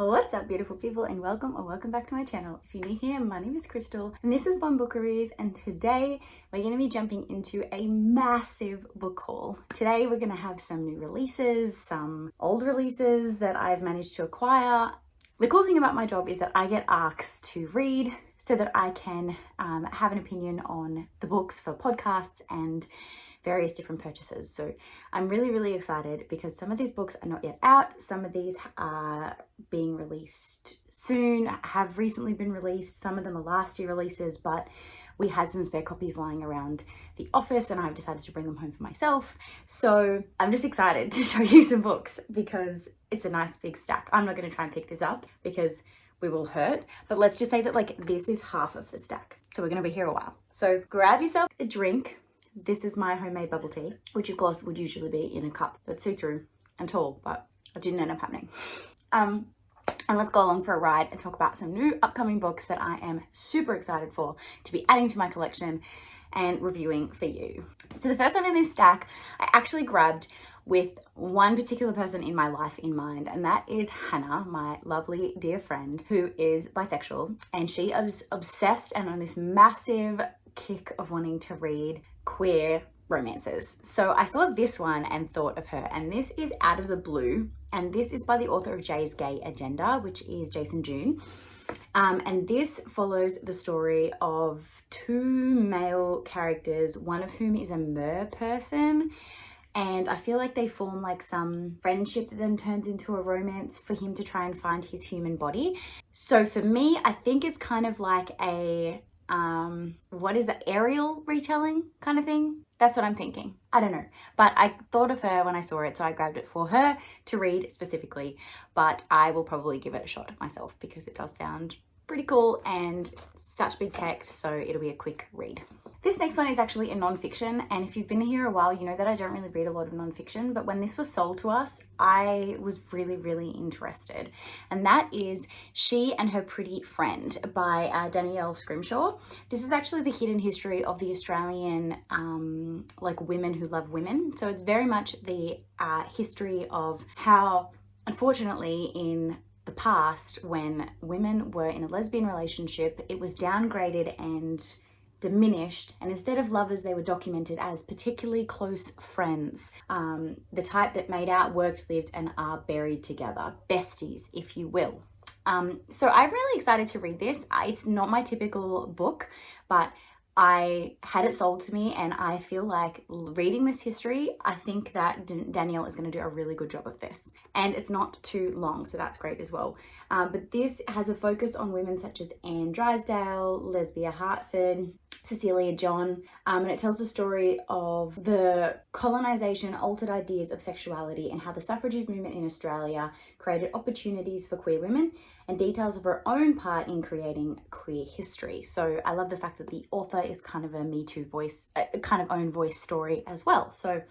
What's up, beautiful people, and welcome or welcome back to my channel. If you're new here, my name is Crystal and this is Bon Bookeries, and today we're going to be jumping into a massive book haul. Today we're going to have some new releases, some old releases that I've managed to acquire. The cool thing about my job is that I get asked to read so that I can have an opinion on the books for podcasts and various different purchases. So I'm really excited because some of these books are not yet out. Some of these are being released soon, have recently been released. Some of them are last year releases, but we had some spare copies lying around the office and I've decided to bring them home for myself. So I'm just excited to show you some books because it's a nice big stack. I'm not going to try and pick this up because we will hurt, but let's just say that like this is half of the stack. So we're going to be here a while. So grab yourself a drink. This is my homemade bubble tea, which of course would usually be in a cup, but see-through and tall, but it didn't end up happening. And let's go along for a ride and talk about some new upcoming books that I am super excited for to be adding to my collection and reviewing for you. So the first one in this stack, I actually grabbed with one particular person in my life in mind, and that is Hannah, my lovely dear friend who is bisexual, and she is obsessed and on this massive kick of wanting to read queer romances. So I saw this one and thought of her, and this is Out of the Blue, and this is by the author of Jay's Gay Agenda, which is Jason June. And this follows the story of two male characters, one of whom is a mer person, and I feel like they form like some friendship that then turns into a romance for him to try and find his human body. So for me, I think it's kind of like a what is it, aerial retelling kind of thing? That's what I'm thinking. I don't know, but I thought of her when I saw it, so I grabbed it for her to read specifically, but I will probably give it a shot myself because it does sound pretty cool and such big text, so it'll be a quick read. This next one is actually a non-fiction, and if you've been here a while, you know that I don't really read a lot of non-fiction, but when this was sold to us, I was really interested. And that is She and Her Pretty Friend by Danielle Scrimshaw. This is actually the hidden history of the Australian like women who love women. So it's very much the history of how, unfortunately, in the past, when women were in a lesbian relationship, it was downgraded and diminished, and instead of lovers, they were documented as particularly close friends, the type that made out, worked, lived, and are buried together, besties, if you will. So I'm really excited to read this. It's not my typical book, but I had it sold to me, and I feel like reading this history, I think that Danielle is going to do a really good job of this. And it's not too long, so that's great as well. But this has a focus on women such as Anne Drysdale, Lesbia Hartford, Cecilia John, and it tells the story of the colonisation, altered ideas of sexuality, and how the suffragette movement in Australia created opportunities for queer women, and details of her own part in creating queer history. So I love the fact that the author is kind of a Me Too voice, a kind of own voice story as well. So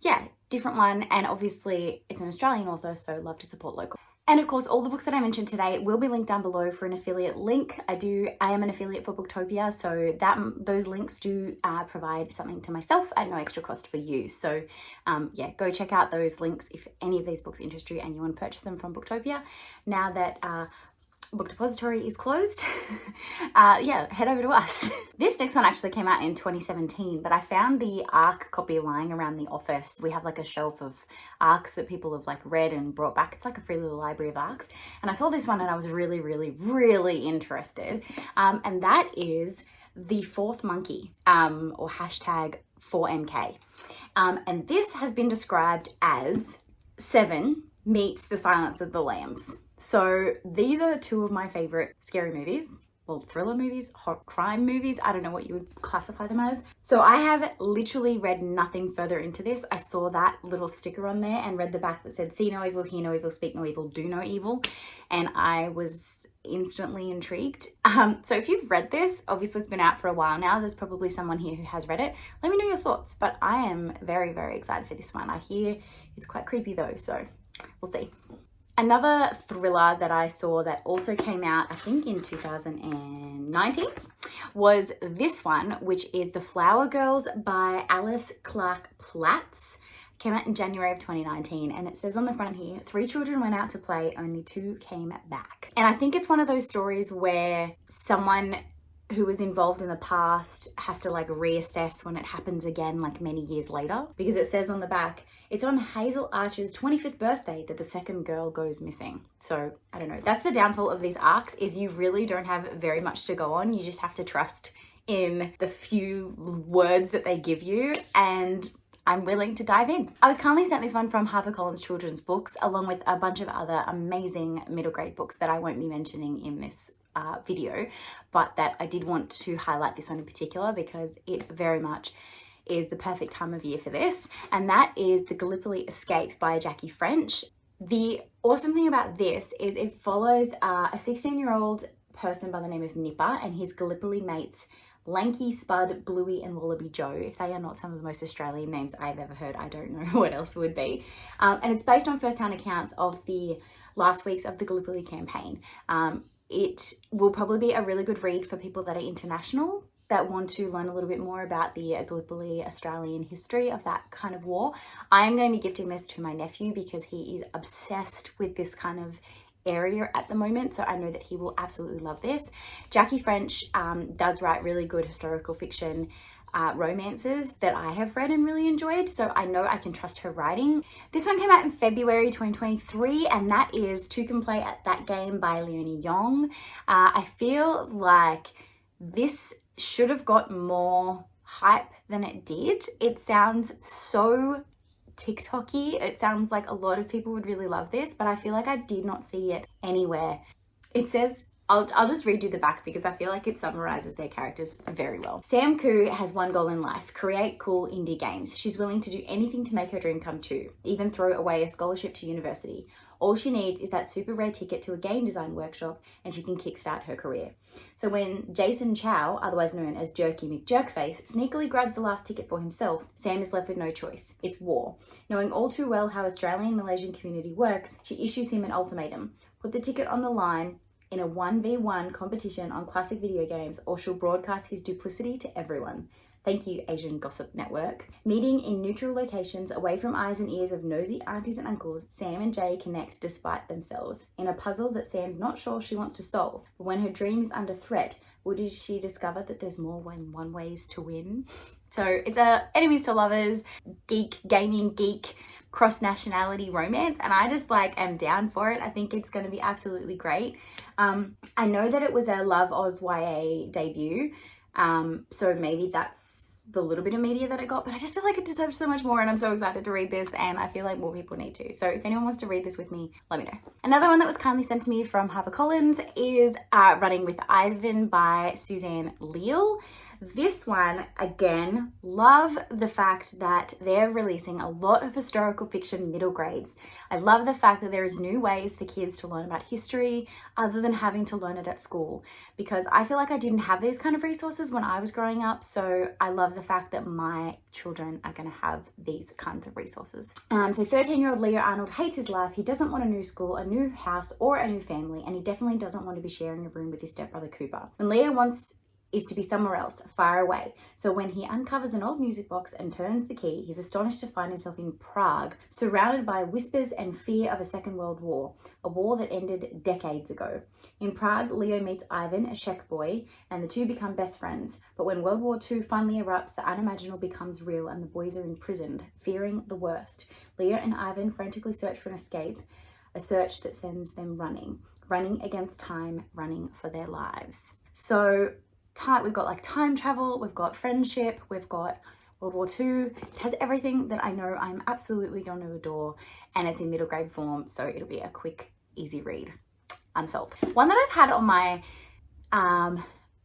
yeah, different one, and obviously it's an Australian author, so love to support local. And of course, all the books that I mentioned today will be linked down below for an affiliate link. I am an affiliate for Booktopia, so those links do provide something to myself at no extra cost for you. So yeah, go check out those links if any of these books interest you and you want to purchase them from Booktopia. Now that Book Depository is closed, yeah, head over to us. This next one actually came out in 2017, but I found the ARC copy lying around the office. We have like a shelf of ARCs that people have like read and brought back. It's like a free little library of ARCs. And I saw this one and I was really interested. And that is The Fourth Monkey, or hashtag 4MK. And this has been described as Seven meets The Silence of the Lambs. So these are two of my favorite scary movies, well, thriller movies, crime movies. I don't know what you would classify them as. So I have literally read nothing further into this. I saw that little sticker on there and read the back that said, see no evil, hear no evil, speak no evil, do no evil. And I was instantly intrigued. So if you've read this, obviously it's been out for a while now. There's probably someone here who has read it. Let me know your thoughts, but I am very excited for this one. I hear it's quite creepy though, so we'll see. Another thriller that I saw that also came out, I think in 2019, was this one, which is The Flower Girls by Alice Clark Platts. Came out in January of 2019, and it says on the front here, 3 children went out to play, only 2 came back. And I think it's one of those stories where someone who was involved in the past has to like reassess when it happens again, like many years later, because it says on the back, it's on Hazel Archer's 25th birthday that the second girl goes missing. So I don't know, that's the downfall of these arcs, is you really don't have very much to go on. You just have to trust in the few words that they give you, and I'm willing to dive in. I was kindly sent this one from HarperCollins Children's Books, along with a bunch of other amazing middle grade books that I won't be mentioning in this video, but that I did want to highlight this one in particular because it very much is the perfect time of year for this, and that is The Gallipoli Escape by Jackie French. The awesome thing about this is it follows a 16-year-old person by the name of Nipper and his Gallipoli mates Lanky, Spud, Bluey and Wallaby Joe. If they are not some of the most Australian names I've ever heard, I don't know what else would be. And it's based on first-hand accounts of the last weeks of the Gallipoli campaign. It will probably be a really good read for people that are international, that want to learn a little bit more about the Gallipoli Australian history of that kind of war. I am going to be gifting this to my nephew because he is obsessed with this kind of area at the moment, so I know that he will absolutely love this. Jackie French does write really good historical fiction romances that I have read and really enjoyed, so I know I can trust her writing. This one came out in February 2023, and that is Two Can Play at That Game by Leonie Yong. I feel like this should have got more hype than it did. It sounds so TikTok-y. It sounds like a lot of people would really love this, but I feel like I did not see it anywhere. It says, I'll just read you the back because I feel like it summarizes their characters very well. Sam Koo has one goal in life: create cool indie games. She's willing to do anything to make her dream come true, even throw away a scholarship to university. All she needs is that super rare ticket to a game design workshop and she can kickstart her career. So when Jason Chow, otherwise known as Jerky McJerkface, sneakily grabs the last ticket for himself, Sam is left with no choice. It's war. Knowing all too well how Australian Malaysian community works, she issues him an ultimatum: put the ticket on the line in a 1v1 competition on classic video games, or she'll broadcast his duplicity to everyone. Thank you, Asian Gossip Network. Meeting in neutral locations, away from eyes and ears of nosy aunties and uncles, Sam and Jay connect despite themselves. In a puzzle that Sam's not sure she wants to solve, but when her dream's under threat, will she discover that there's more than one ways to win? So it's a enemies to lovers, gaming geek, cross-nationality romance, and I just am down for it. I think it's going to be absolutely great. I know that it was a Love Oz YA debut, so maybe that's the little bit of media that it got, but I just feel like it deserves so much more, and I'm so excited to read this, and I feel like more people need to. So if anyone wants to read this with me, let me know. Another one that was kindly sent to me from HarperCollins is Running with Ivan by Suzanne Leal. This one, again, love the fact that they're releasing a lot of historical fiction middle grades. I love the fact that there is new ways for kids to learn about history other than having to learn it at school, because I feel like I didn't have these kind of resources when I was growing up, so I love the fact that my children are going to have these kinds of resources. So 13-year-old Leo Arnold hates his life. He doesn't want a new school, a new house, or a new family, and he definitely doesn't want to be sharing a room with his stepbrother Cooper. When Leo wants is to be somewhere else, far away. So when he uncovers an old music box and turns the key, he's astonished to find himself in Prague, surrounded by whispers and fear of a Second World War, a war that ended decades ago. In Prague, Leo meets Ivan, a Czech boy, and the two become best friends. But when World War II finally erupts, the unimaginable becomes real and the boys are imprisoned, fearing the worst. Leo and Ivan frantically search for an escape, a search that sends them running against time, running for their lives. So we've got time travel, we've got friendship, we've got World War II. It has everything that I know I'm absolutely going to adore, and it's in middle grade form, so it'll be a quick, easy read. I'm sold. One that I've had on my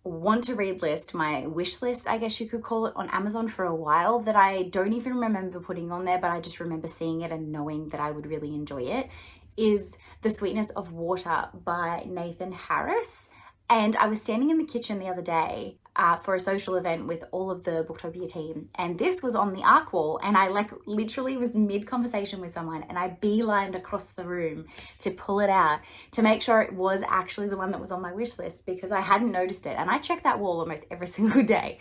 want to read list, my wish list, I guess you could call it, on Amazon for a while, that I don't even remember putting on there, but I just remember seeing it and knowing that I would really enjoy it, is The Sweetness of Water by Nathan Harris. And I was standing in the kitchen the other day for a social event with all of the Booktopia team, and this was on the arc wall, and I like literally was mid-conversation with someone and I beelined across the room to pull it out to make sure it was actually the one that was on my wish list, because I hadn't noticed it, and I check that wall almost every single day.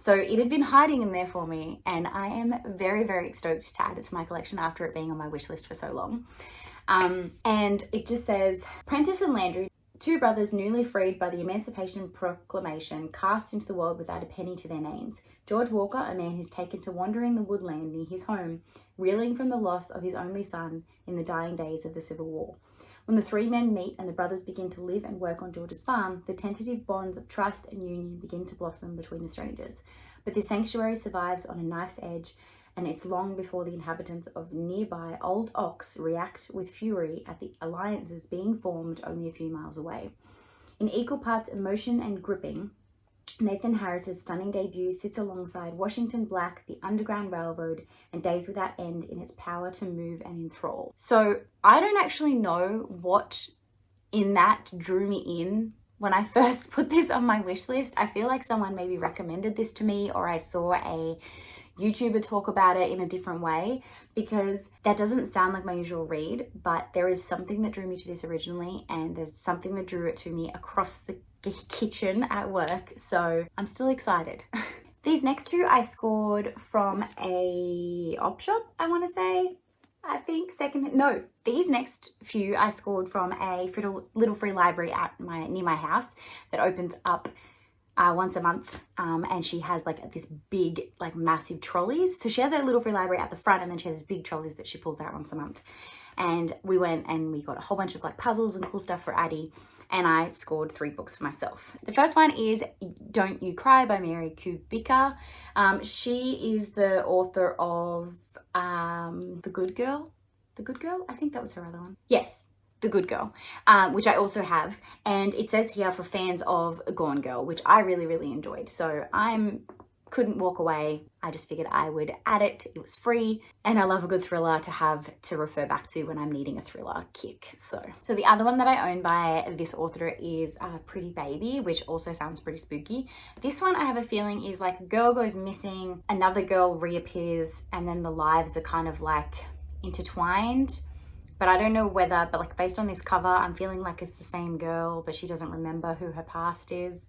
So it had been hiding in there for me, and I am very, very stoked to add it to my collection after it being on my wish list for so long. And it just says, Prentice and Landry, two brothers newly freed by the Emancipation Proclamation, cast into the world without a penny to their names. George Walker, a man who's taken to wandering the woodland near his home, reeling from the loss of his only son in the dying days of the Civil War. When the three men meet and the brothers begin to live and work on George's farm, the tentative bonds of trust and union begin to blossom between the strangers. But the sanctuary survives on a knife's edge, and it's long before the inhabitants of nearby Old Ox react with fury at the alliances being formed only a few miles away. In equal parts emotion and gripping, Nathan Harris's stunning debut sits alongside Washington Black, the Underground Railroad, and Days Without End in its power to move and enthrall. So I don't actually know what in that drew me in when I first put this on my wish list. I feel like someone maybe recommended this to me, or I saw a YouTuber talk about it in a different way, because that doesn't sound like my usual read, but there is something that drew me to this originally, and there's something that drew it to me across the kitchen at work, so I'm still excited. These next two I scored from a op shop, I want to say. I think these next few I scored from a little free library near my house that opens up once a month, and she has like this big, like massive trolleys. So she has a little free library at the front, and then she has these big trolleys that she pulls out once a month. And we went and we got a whole bunch of like puzzles and cool stuff for Addie, and I scored 3 books for myself. The first one is Don't You Cry by Mary Kubica. She is the author of The Good Girl. I think that was her other one. Yes, The Good Girl, which I also have, and it says here for fans of Gone Girl, which I really, really enjoyed. So couldn't walk away. I just figured I would add it. It was free, and I love a good thriller to have to refer back to when I'm needing a thriller kick. So the other one that I own by this author is Pretty Baby, which also sounds pretty spooky. This one I have a feeling is like a girl goes missing, another girl reappears, and then the lives are kind of like intertwined. But I don't know whether, but like based on this cover, I'm feeling like it's the same girl, but she doesn't remember who her past is.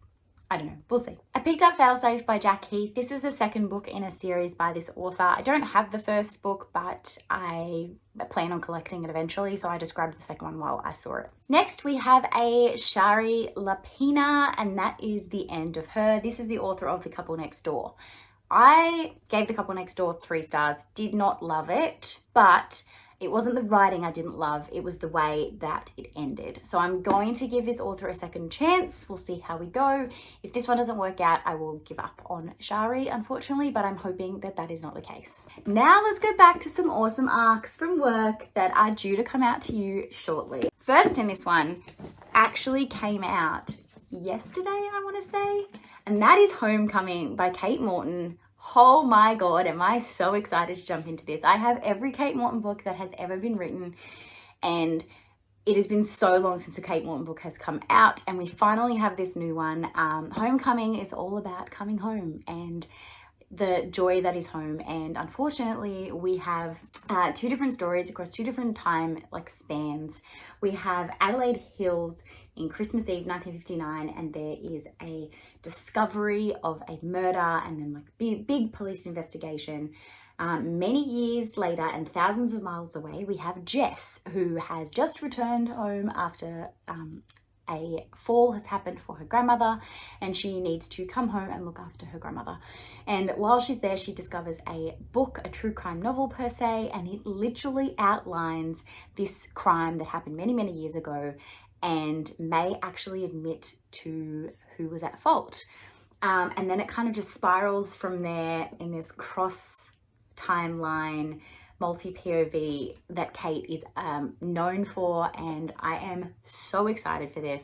I don't know, we'll see. I picked up Failsafe by Jack Heath. This is the second book in a series by this author. I don't have the first book, but I plan on collecting it eventually, so I just grabbed the second one while I saw it. Next, we have a Shari Lapina, and that is the end of her. This is the author of The Couple Next Door. I gave The Couple Next Door 3 stars, did not love it, but it wasn't the writing I didn't love, it was the way that it ended. So I'm going to give this author a second chance. We'll see how we go. If this one doesn't work out, I will give up on Shari, unfortunately, but I'm hoping that that is not the case. Now let's go back to some awesome arcs from work that are due to come out to you shortly. First in this one actually came out yesterday, I want to say, and that is Homecoming by Kate Morton. Oh my God, am I so excited to jump into this. I have every Kate Morton book that has ever been written, and it has been so long since a Kate Morton book has come out, and we finally have this new one. Homecoming is all about coming home and the joy that is home, and unfortunately we have 2 different stories across 2 different time spans. We have Adelaide Hills in Christmas Eve 1959, and there is a discovery of a murder and then big police investigation. Many years later and thousands of miles away, we have Jess, who has just returned home after a fall has happened for her grandmother, and she needs to come home and look after her grandmother. And while she's there, she discovers a book, a true crime novel per se, and it literally outlines this crime that happened many, many years ago, and may actually admit to who was at fault. And then it kind of just spirals from there in this cross timeline multi-POV that Kate is known for, and I am so excited for this.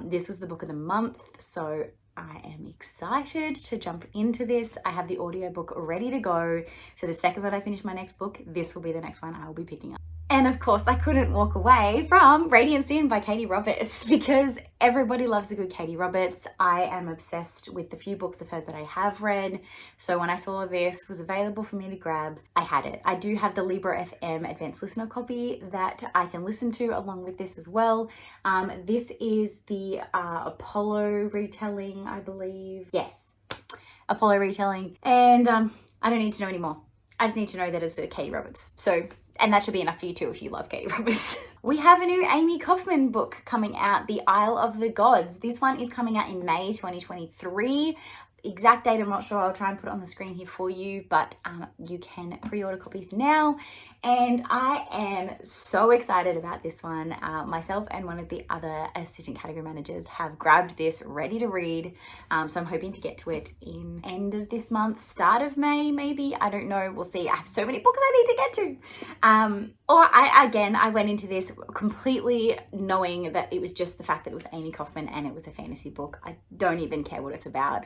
This was the book of the month, so I am excited to jump into this. I have the audiobook ready to go, so the second that I finish my next book, this will be the next one I will be picking up. And of course, I couldn't walk away from Radiant Sin by Katie Roberts because everybody loves a good Katie Roberts. I am obsessed with the few books of hers that I have read. So when I saw this was available for me to grab, I had it. I do have the Libra FM Advanced Listener copy that I can listen to along with this as well. This is the Apollo retelling, I believe. Yes, Apollo retelling. And I don't need to know anymore. I just need to know that it's a Katie Roberts. So, and that should be enough for you too if you love Katie Roberts. We have a new Amy Kaufman book coming out, The Isle of the Gods. This one is coming out in May 2023. Exact date I'm not sure. I'll try and put it on the screen here for you, but you can pre-order copies now. And I am so excited about this one. Myself and one of the other assistant category managers have grabbed this ready to read. So I'm hoping to get to it in end of this month, start of May, maybe. I don't know. We'll see. I have so many books I need to get to. I went into this completely knowing that it was just the fact that it was Amy Kaufman and it was a fantasy book. I don't even care what it's about.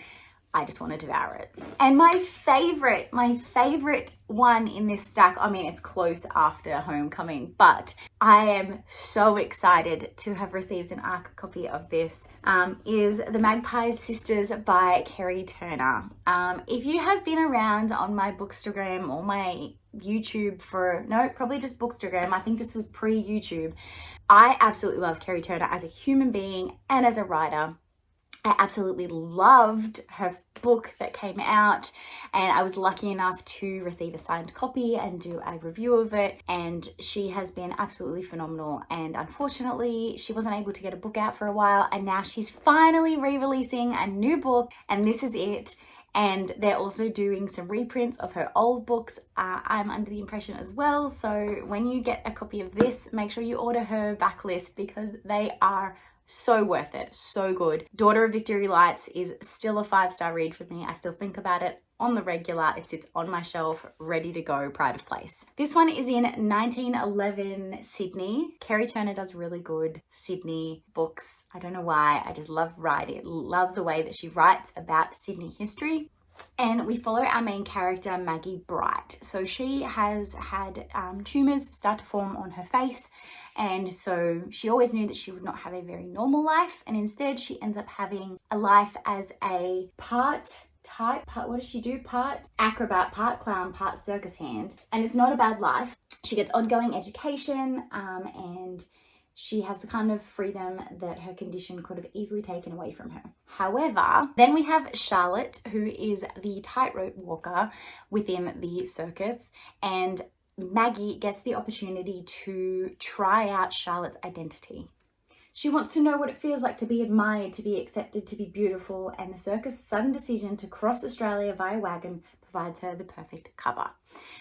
I just want to devour it. And my favorite one in this stack, I mean, it's close after Homecoming, but I am so excited to have received an ARC copy of this, is The Magpie Sisters by Kerry Turner. If you have been around on my Bookstagram or my YouTube probably just Bookstagram, I think this was pre-YouTube. I absolutely love Kerry Turner as a human being and as a writer. I absolutely loved her book that came out, and I was lucky enough to receive a signed copy and do a review of it, and she has been absolutely phenomenal. And unfortunately she wasn't able to get a book out for a while, and now she's finally re-releasing a new book, and this is it. And they're also doing some reprints of her old books. I'm under the impression as well, so when you get a copy of this, make sure you order her backlist because they are so worth it, so good. Daughter of Victory Lights is still a 5-star read for me. I still think about it on the regular. It sits on my shelf, ready to go, pride of place. This one is in 1911 Sydney. Kerry Turner does really good Sydney books. I don't know why, I just love writing. Love the way that she writes about Sydney history. And we follow our main character, Maggie Bright. So she has had tumours start to form on her face. And so she always knew that she would not have a very normal life. And instead she ends up having a life as a part acrobat, part clown, part circus hand. And it's not a bad life. She gets ongoing education and she has the kind of freedom that her condition could have easily taken away from her. However, then we have Charlotte, who is the tightrope walker within the circus, and Maggie gets the opportunity to try out Charlotte's identity. She wants to know what it feels like to be admired, to be accepted, to be beautiful, and the circus' sudden decision to cross Australia via wagon provides her the perfect cover.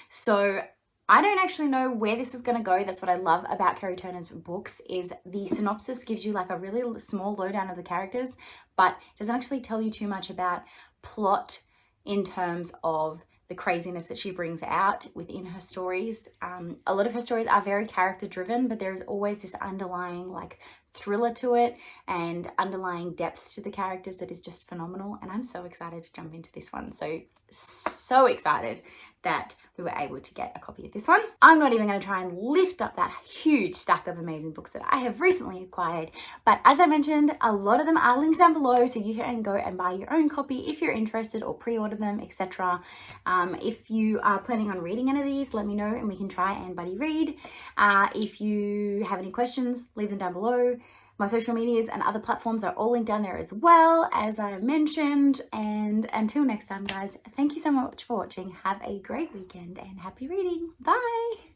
So I don't actually know where this is going to go. That's what I love about Kerry Turner's books, is the synopsis gives you like a really small lowdown of the characters, but it doesn't actually tell you too much about plot in terms of the craziness that she brings out within her stories. A lot of her stories are very character driven, but there's always this underlying like thriller to it and underlying depth to the characters that is just phenomenal. And I'm so excited to jump into this one. So excited that we were able to get a copy of this one. I'm not even going to try and lift up that huge stack of amazing books that I have recently acquired, but as I mentioned, a lot of them are linked down below, so you can go and buy your own copy if you're interested, or pre-order them, etc. If you are planning on reading any of these, let me know and we can try and buddy read. If you have any questions, leave them down below. My social medias and other platforms are all linked down there as well, as I mentioned. And until next time, guys, thank you so much for watching. Have a great weekend and happy reading. Bye.